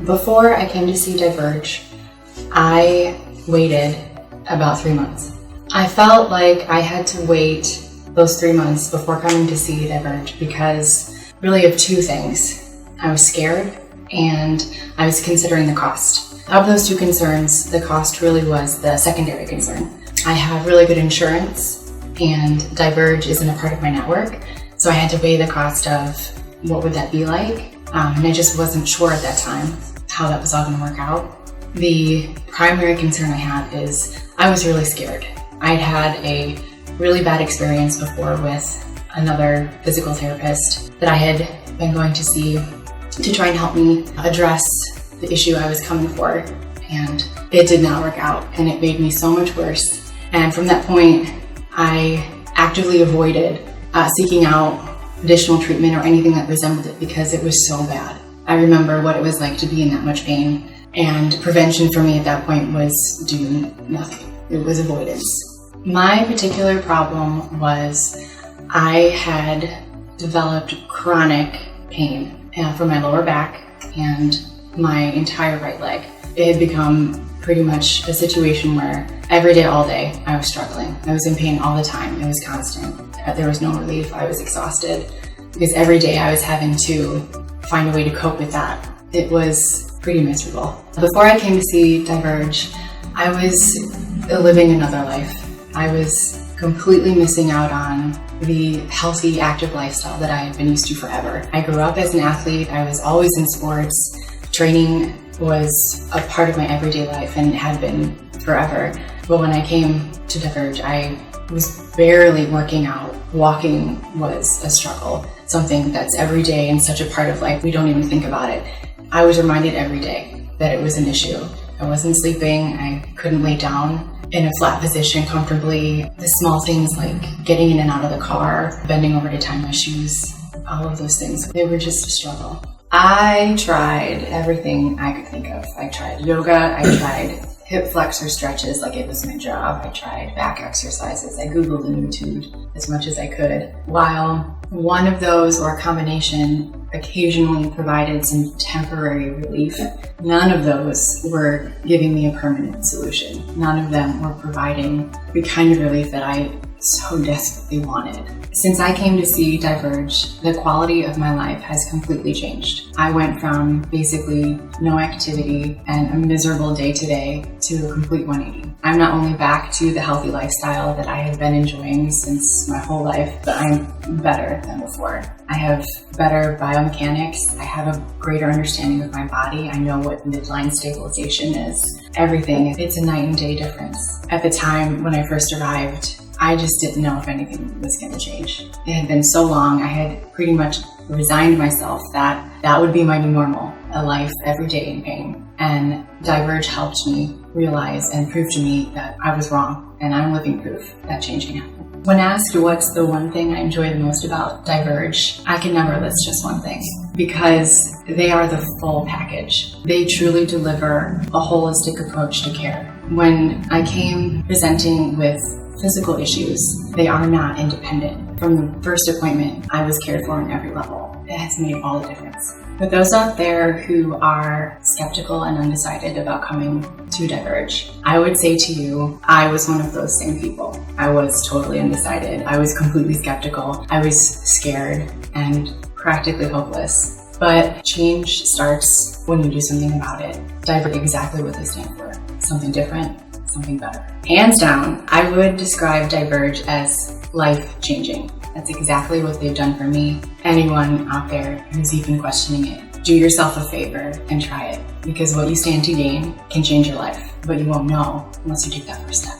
Before I came to see Diverge, I waited about 3 months. I felt like I had to wait those 3 months before coming to see Diverge because really of two things. I was scared and I was considering the cost. Of those two concerns, the cost really was the secondary concern. I have really good insurance and Diverge isn't a part of my network, so I had to weigh the cost of what would that be like, and I just wasn't sure at that time how that was all going to work out. The primary concern I had is I was really scared. I'd had a really bad experience before with another physical therapist that I had been going to see to try and help me address the issue I was coming for, and it did not work out and it made me so much worse. And from that point, I actively avoided seeking out additional treatment or anything that resembled it because it was so bad. I remember what it was like to be in that much pain, and prevention for me at that point was doing nothing. It was avoidance. My particular problem was I had developed chronic pain from my lower back and my entire right leg. It had become pretty much a situation where every day, all day, I was struggling. I was in pain all the time. It was constant. There was no relief. I was exhausted because every day I was having to find a way to cope with that. It was pretty miserable. Before I came to see Diverge, I was living another life. I was completely missing out on the healthy, active lifestyle that I had been used to forever. I grew up as an athlete. I was always in sports. Training was a part of my everyday life and had been forever. But when I came to Diverge, I was barely working out. Walking was a struggle, something that's every day and such a part of life. We don't even think about it. I was reminded every day that it was an issue. I wasn't sleeping. I couldn't lay down in a flat position comfortably. The small things like getting in and out of the car, bending over to tie my shoes, all of those things, they were just a struggle. I tried everything I could think of. I tried yoga, I tried hip flexor stretches like it was my job. I tried back exercises. I Googled and YouTubed as much as I could. While one of those or a combination occasionally provided some temporary relief, none of those were giving me a permanent solution. None of them were providing the kind of relief that I so desperately wanted. Since I came to see Diverge, the quality of my life has completely changed. I went from basically no activity and a miserable day-to-day to a complete 180. I'm not only back to the healthy lifestyle that I had been enjoying since my whole life, but I'm better than before. I have better biomechanics. I have a greater understanding of my body. I know what midline stabilization is. Everything, it's a night and day difference. At the time when I first arrived, I just didn't know if anything was going to change. It had been so long, I had pretty much resigned myself that that would be my new normal, a life every day in pain. And Diverge helped me realize and prove to me that I was wrong, and I'm living proof that change can happen. When asked what's the one thing I enjoy the most about Diverge, I can never list just one thing, because they are the full package. They truly deliver a holistic approach to care. When I came presenting with physical issues, they are not independent. From the first appointment, I was cared for on every level. It has made all the difference. For those out there who are skeptical and undecided about coming to Diverge, I would say to you, I was one of those same people. I was totally undecided. I was completely skeptical. I was scared and practically hopeless. But change starts when you do something about it. Diverge is exactly what they stand for. Something different, something better. Hands down, I would describe Diverge as life-changing. That's exactly what they've done for me. Anyone out there who's even questioning it, do yourself a favor and try it, because what you stand to gain can change your life, but you won't know unless you take that first step.